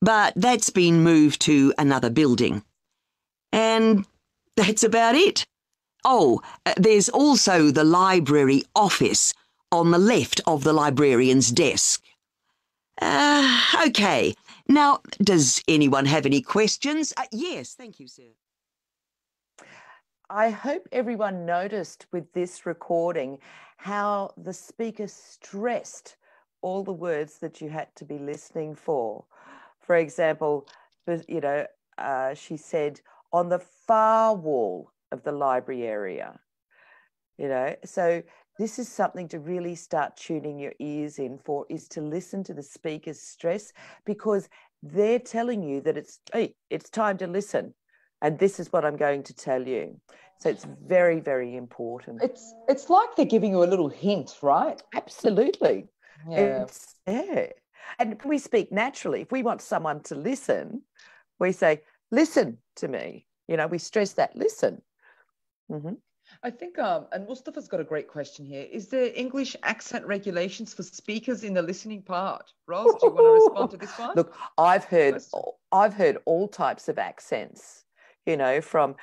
but that's been moved to another building. And that's about it. Oh, there's also the library office on the left of the librarian's desk. Okay. Now, does anyone have any questions? Yes, thank you, sir. I hope everyone noticed with this recording how the speaker stressed all the words that you had to be listening for. For example, she said on the far wall of the library area. So this is something to really start tuning your ears in for, is to listen to the speaker's stress, because they're telling you that it's time to listen. And this is what I'm going to tell you. So it's very, very important. It's like they're giving you a little hint, right? Absolutely. Yeah. And we speak naturally. If we want someone to listen, we say, listen to me. We stress that, listen. Mm-hmm. I think, and Mustafa's got a great question here. Is there English accent regulations for speakers in the listening part? Ros, do you want to respond to this one? Look, I've heard all types of accents, from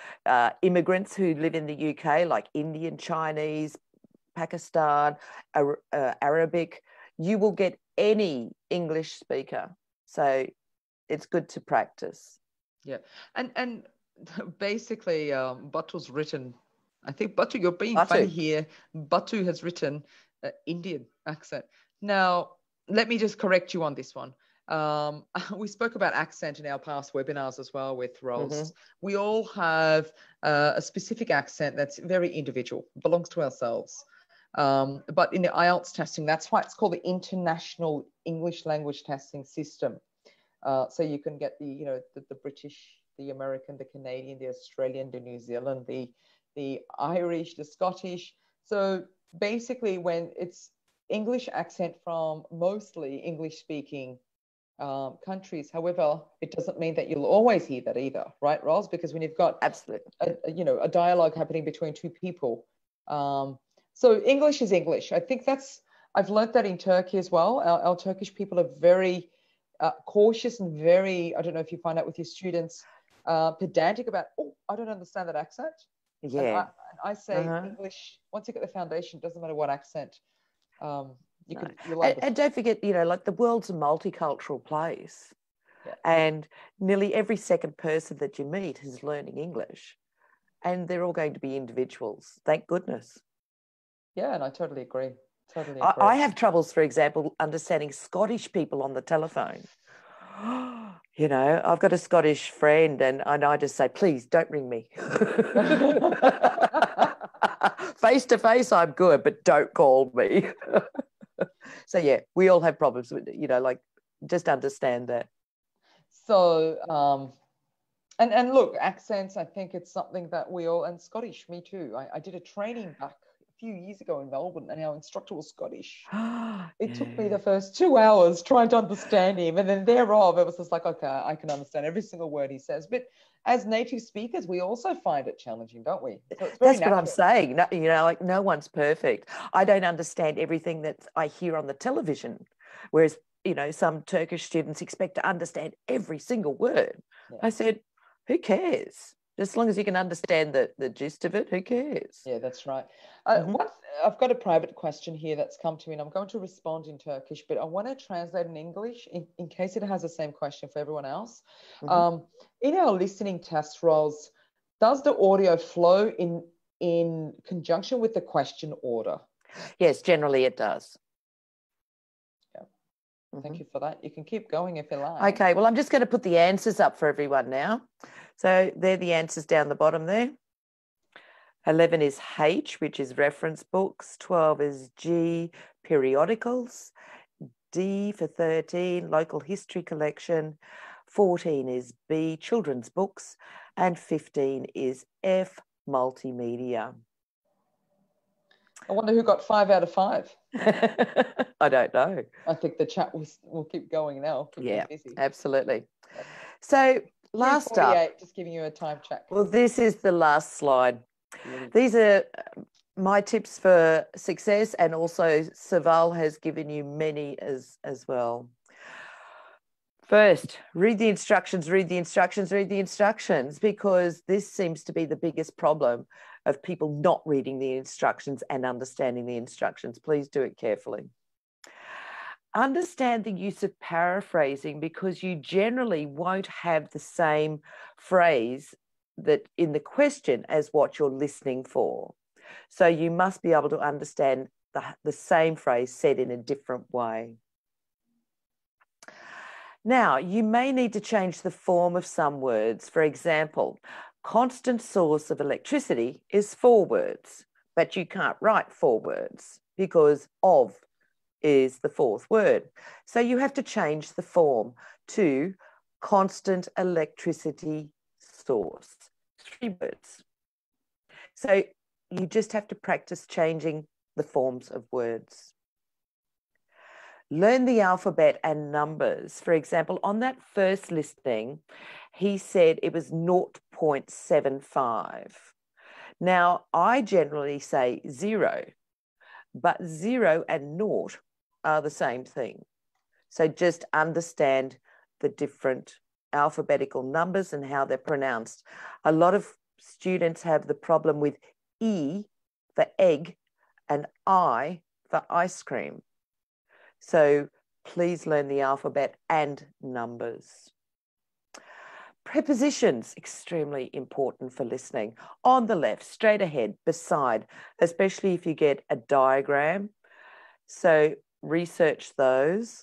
immigrants who live in the UK, like Indian, Chinese, Pakistan, Arabic. You will get any English speaker. So it's good to practice. Yeah. And basically, Batu's written, I think, Batu, you're being funny here. Batu has written Indian accent. Now, let me just correct you on this one. We spoke about accent in our past webinars as well with Ros. Mm-hmm. We all have a specific accent that's very individual, belongs to ourselves. But in the IELTS testing, that's why it's called the International English Language Testing System. So you can get the British, the American, the Canadian, the Australian, the New Zealand, the Irish, the Scottish. So basically, when it's English accent from mostly English-speaking countries, however, it doesn't mean that you'll always hear that either, right, Ros? Because when you've got Absolutely a dialogue happening between two people, so English is English. I think I've learned that in Turkey as well. Our Turkish people are very cautious and very, I don't know if you find out with your students, pedantic about, oh, I don't understand that accent. Yeah. And I say English, once you get the foundation, it doesn't matter what accent. And don't forget, like the world's a multicultural place. Yeah. And nearly every second person that you meet is learning English. And they're all going to be individuals. Thank goodness. Yeah, and I totally agree. I have troubles, for example, understanding Scottish people on the telephone. I've got a Scottish friend and I just say, please don't ring me. Face to face, I'm good, but don't call me. So, yeah, we all have problems with, like, just understand that. So, and look, accents, I think it's something that we all, and Scottish, me too. I did a training back a few years ago in Melbourne, and our instructor was Scottish. It took me the first 2 hours trying to understand him, and then thereof, it was just like, okay, I can understand every single word he says. But as native speakers, we also find it challenging, don't we? So it's very That's what I'm saying. No, like no one's perfect. I don't understand everything that I hear on the television, whereas, some Turkish students expect to understand every single word. Yeah. I said, who cares? As long as you can understand the gist of it, who cares? Yeah, that's right. I've got a private question here that's come to me, and I'm going to respond in Turkish, but I want to translate in English in case it has the same question for everyone else. In our listening test roles, does the audio flow in conjunction with the question order? Yes, generally it does. Yeah. Thank you for that. You can keep going if you like. Okay, well, I'm just going to put the answers up for everyone now. So they're the answers down the bottom there. 11 is H, which is reference books. 12 is G, periodicals. D for 13, local history collection. 14 is B, children's books. And 15 is F, multimedia. I wonder who got 5 out of 5. I don't know. I think the chat will keep going now. Yeah, absolutely. So last up, just giving you a time check. Well, this is the last slide. These are my tips for success, and also Saval has given you many as well. First, read the instructions, read the instructions, read the instructions, because this seems to be the biggest problem of people not reading the instructions and understanding the instructions. Please do it carefully. Understand the use of paraphrasing, because you generally won't have the same phrase that in the question as what you're listening for. So you must be able to understand the same phrase said in a different way. Now, you may need to change the form of some words. For example, constant source of electricity is 4 words, but you can't write 4 words because of is the 4th word. So you have to change the form to constant electricity source. 3 words. So you just have to practice changing the forms of words. Learn the alphabet and numbers. For example, on that first listing, he said it was 0.75. Now, I generally say 0, but 0 and 0 are the same thing. So just understand the different alphabetical numbers and how they're pronounced. A lot of students have the problem with E for egg and I for ice cream. So please learn the alphabet and numbers. Prepositions, extremely important for listening. On the left, straight ahead, beside, especially if you get a diagram. So research those.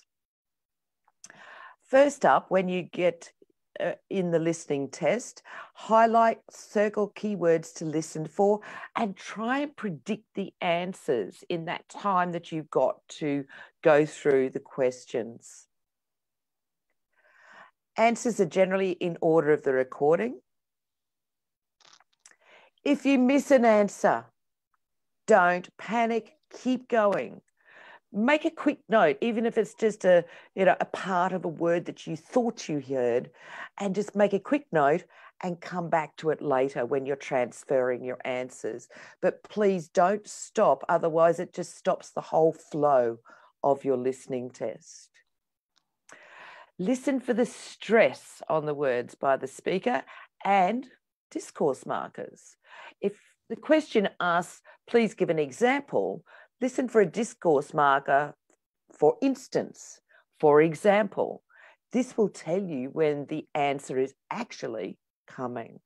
First up, when you get in the listening test, highlight, circle keywords to listen for, and try and predict the answers in that time that you've got to go through the questions. Answers are generally in order of the recording. If you miss an answer, don't panic, keep going. Make a quick note, even if it's just a part of a word that you thought you heard, and just make a quick note and come back to it later when you're transferring your answers. But please don't stop, otherwise it just stops the whole flow of your listening test. Listen for the stress on the words by the speaker and discourse markers. If the question asks, please give an example, listen for a discourse marker, for instance, for example. This will tell you when the answer is actually coming.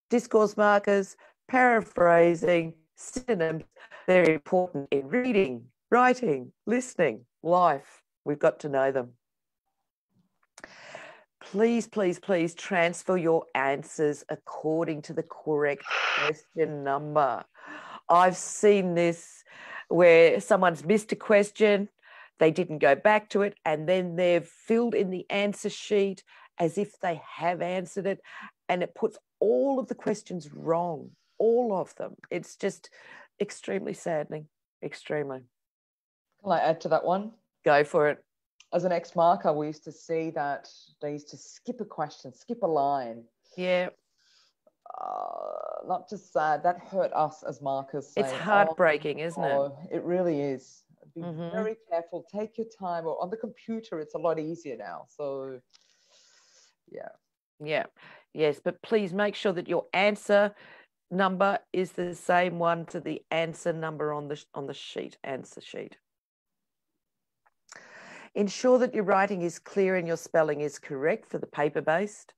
Discourse markers, paraphrasing, synonyms, they're important in reading, writing, listening, life. We've got to know them. Please, please, please transfer your answers according to the correct question number. I've seen this where someone's missed a question, they didn't go back to it, and then they've filled in the answer sheet as if they have answered it, and it puts all of the questions wrong, all of them. It's just extremely saddening, extremely. Can I add to that one? Go for it. As an ex-marker, we used to see that they used to skip a question, skip a line. Yeah. Not just sad, that hurt us as markers. Saying, it's heartbreaking, isn't it? It really is. Be very careful, take your time. Or on the computer, it's a lot easier now. So, yeah. Yeah, yes, but please make sure that your answer number is the same one to the answer number on the sheet, answer sheet. Ensure that your writing is clear and your spelling is correct for the paper-based.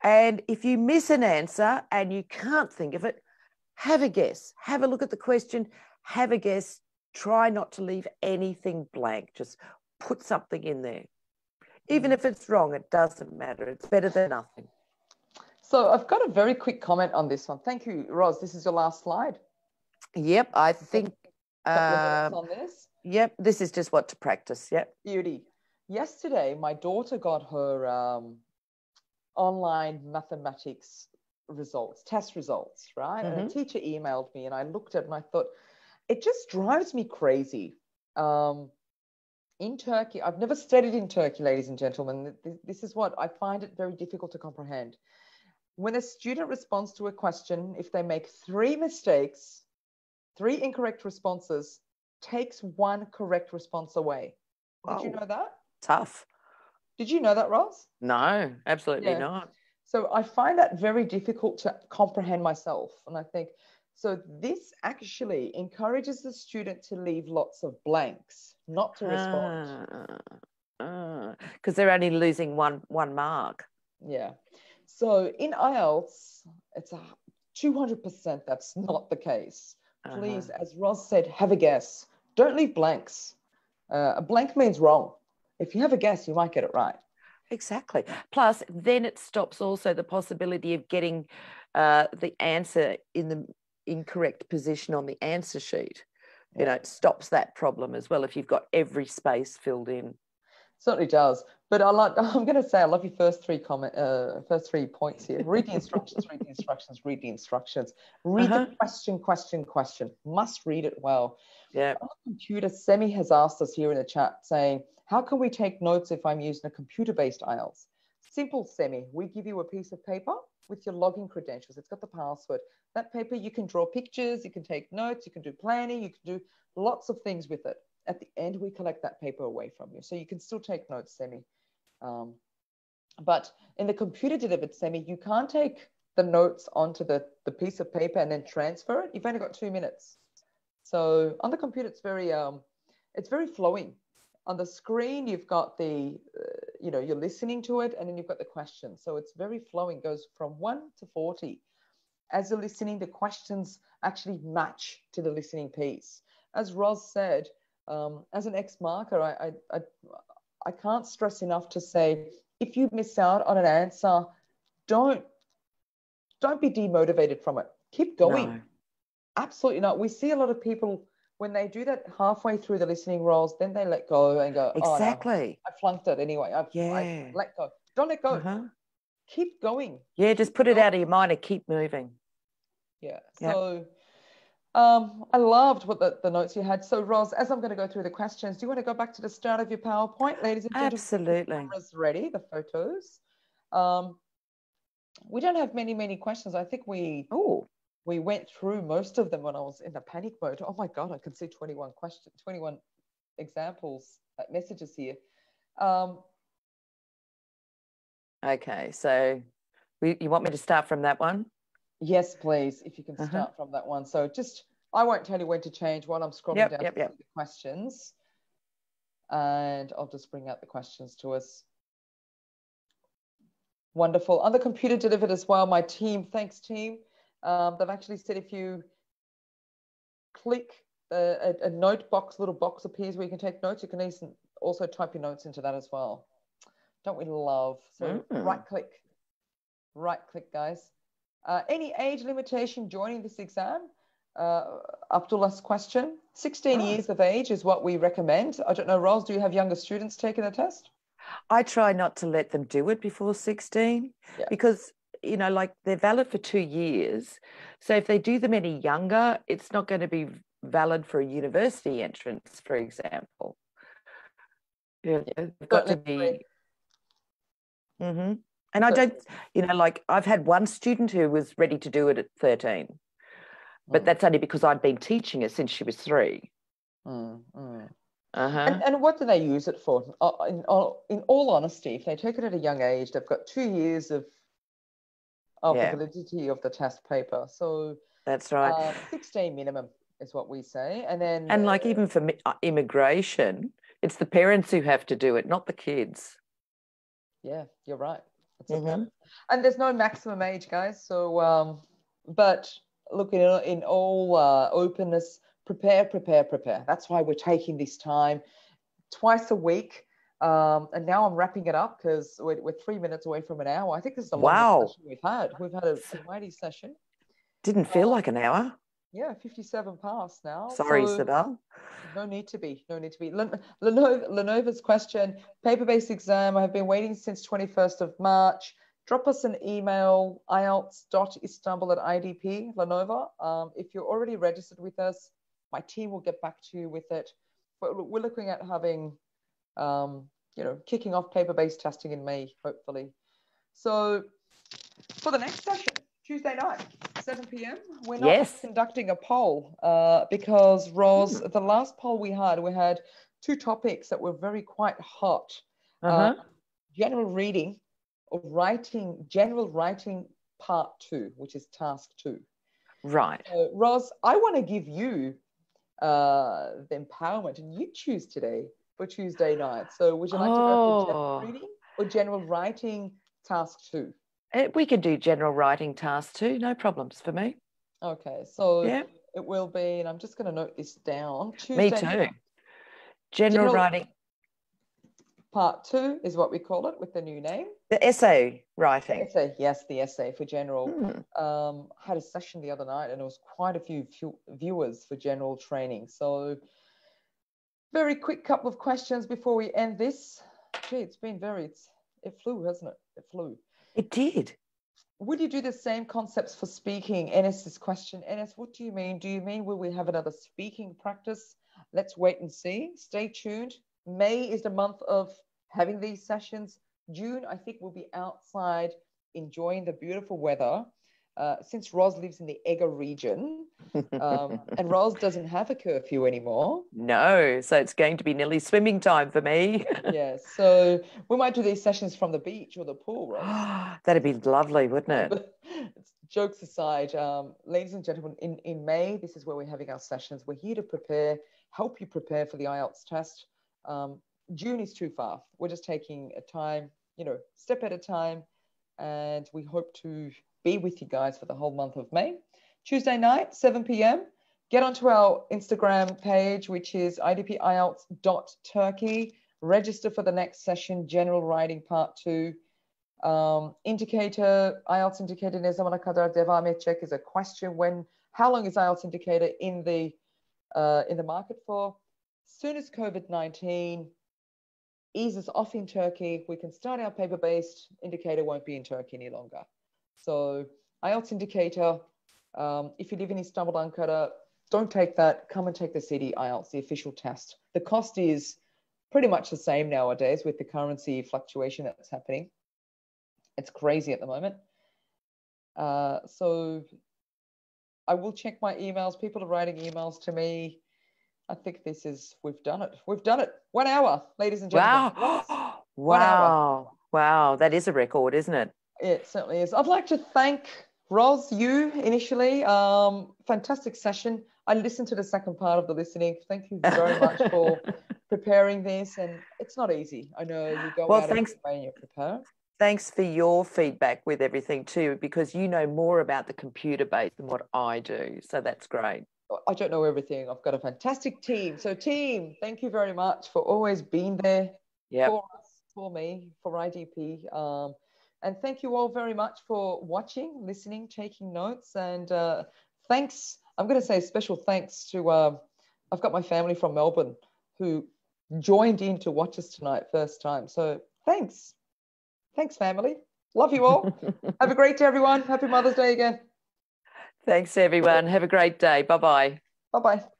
And if you miss an answer and you can't think of it, have a guess. Have a look at the question, have a guess. Try not to leave anything blank. Just put something in there. Even if it's wrong, it doesn't matter. It's better than nothing. So I've got a very quick comment on this one. Thank you, Roz. This is your last slide. Yep, I think... on this. Yep, this is just what to practice. Yep. Beauty. Yesterday, my daughter got her online mathematics results, test results, right? And a teacher emailed me and I looked at it and I thought, it just drives me crazy. In Turkey, I've never studied in Turkey, ladies and gentlemen. This is what I find it very difficult to comprehend. When a student responds to a question, if they make 3 mistakes, 3 incorrect responses, takes 1 correct response away. Did you know that? Tough. Did you know that, Roz? No, absolutely not. So I find that very difficult to comprehend myself. And I think, so this actually encourages the student to leave lots of blanks, not to respond. Because they're only losing one mark. Yeah. So in IELTS, it's 200% that's not the case. Please, as Roz said, have a guess. Don't leave blanks. A blank means wrong. If you have a guess, you might get it right. Exactly. Plus, then it stops also the possibility of getting the answer in the incorrect position on the answer sheet. You know, it stops that problem as well if you've got every space filled in. Certainly does. But I'm going to say I love your first 3 points here. Read the instructions, read the instructions, read the instructions. Read the question. Must read it well. Yeah. On the computer, Semi has asked us here in the chat saying, how can we take notes if I'm using a computer-based IELTS? Simple, Semi. We give you a piece of paper with your login credentials. It's got the password. That paper, you can draw pictures, you can take notes, you can do planning, you can do lots of things with it. At the end, we collect that paper away from you. So you can still take notes, Semi. But in the computer-delivered Semi, you can't take the notes onto the piece of paper and then transfer it. You've only got 2 minutes. So on the computer, it's very flowing. On the screen, you've got the, you're listening to it, and then you've got the question. So it's very flowing, goes from 1 to 40. As you're listening, the questions actually match to the listening piece. As Roz said, as an ex-marker, I can't stress enough to say, if you miss out on an answer, don't be demotivated from it. Keep going. No. Absolutely not. We see a lot of people when they do that halfway through the listening roles, then they let go and go, Exactly. oh, no, I flunked it anyway. I let go. Don't let go. Uh-huh. Keep going. Yeah, just put it out of your mind and keep moving. Yeah. Yep. So I loved what the notes you had. So Ros, as I'm going to go through the questions, do you want to go back to the start of your PowerPoint, ladies and gentlemen? Absolutely. The cameras ready, the photos. We don't have many questions. I think we went through most of them when I was in the panic mode. Oh my God, I can see 21 questions, 21 examples, messages here. Okay, so you want me to start from that one? Yes, please, if you can start from that one. So I won't tell you when to change while I'm scrolling down the questions. And I'll just bring out the questions to us. Wonderful. On the computer delivered as well, my team, thanks team. They've actually said if you click a note box, little box appears where you can take notes, you can also type your notes into that as well. Don't we love? So right click, guys. Any age limitation joining this exam? Abdullah's question. 16 years of age is what we recommend. I don't know, Ros, do you have younger students taking the test? I try not to let them do it before 16 because, you know, like they're valid for 2 years. So if they do them any younger, it's not going to be valid for a university entrance, for example. Yeah, they've got to be. And I don't, you know, like I've had one student who was ready to do it at 13, but that's only because I'd been teaching her since she was 3. And what do they use it for? In all honesty, if they take it at a young age, they've got 2 years of the validity of the test paper. So that's right. 16 minimum is what we say. And like even for immigration, it's the parents who have to do it, not the kids. Yeah, you're right. And there's no maximum age, guys. So, but look, in all openness, prepare. That's why we're taking this time twice a week. And now I'm wrapping it up because we're 3 minutes away from an hour. I think this is the longest session we've had. We've had a mighty session. Didn't feel like an hour. Yeah, 57 past now. Sorry, Isabel. No need to be. Lenova's question, paper-based exam. I have been waiting since 21st of March. Drop us an email, ielts.istanbul@idp, Lenova. If you're already registered with us, my team will get back to you with it. But we're looking at having, kicking off paper-based testing in May, hopefully. So for the next session, Tuesday night, 7 p.m. We're not conducting a poll because, Ros, the last poll we had 2 topics that were quite hot. General reading or general writing part 2, which is task 2. Right. So, Ros, I want to give you the empowerment, and you choose today for Tuesday night. So would you like to go for general reading or general writing task 2? We could do general writing task 2, no problems for me. Okay, so it will be, and I'm just going to note this down. Me too. General writing. Part 2 is what we call it with the new name. The essay writing. The essay for general. Had a session the other night and it was quite a few viewers for general training. So very quick couple of questions before we end this. Gee, it flew, hasn't it? It flew. It did. Would you do the same concepts for speaking? Enes's question. Enes, what do you mean? Do you mean will we have another speaking practice? Let's wait and see. Stay tuned. May is the month of having these sessions. June, I think we'll be outside enjoying the beautiful weather. Since Ros lives in the Egger region and Ros doesn't have a curfew anymore. No, so it's going to be nearly swimming time for me. Yeah, so we might do these sessions from the beach or the pool, Ros. That'd be lovely, wouldn't it? Jokes aside, ladies and gentlemen, in May, this is where we're having our sessions. We're here to help you prepare for the IELTS test. June is too far. We're just taking a time, step at a time, and we hope to be with you guys for the whole month of May. Tuesday night, 7 p.m. Get onto our Instagram page, which is idpielts.turkey. Register for the next session, General Writing Part 2. Indicator, IELTS indicator ne zamana kadar devam edecek is a question. How long is IELTS indicator in the market for? Soon as COVID-19 eases off in Turkey, we can start our paper-based indicator, won't be in Turkey any longer. So IELTS indicator, if you live in Istanbul, Ankara, don't take that. Come and take the CD IELTS, the official test. The cost is pretty much the same nowadays with the currency fluctuation that's happening. It's crazy at the moment. So I will check my emails. People are writing emails to me. I think we've done it. We've done it. 1 hour, ladies and gentlemen. Wow. One hour. Wow. That is a record, isn't it? It certainly is. I'd like to thank Roz, you initially. Fantastic session. I listened to the second part of the listening. Thank you very much for preparing this. And it's not easy. I know you go out of your way and you prepare. Thanks for your feedback with everything too, because you know more about the computer base than what I do. So that's great. I don't know everything. I've got a fantastic team. So team, thank you very much for always being there for us, for me, for IDP. And thank you all very much for watching, listening, taking notes. And thanks, I'm going to say special thanks to, I've got my family from Melbourne who joined in to watch us tonight first time. So thanks. Thanks, family. Love you all. Have a great day, everyone. Happy Mother's Day again. Thanks, everyone. Have a great day. Bye-bye. Bye-bye.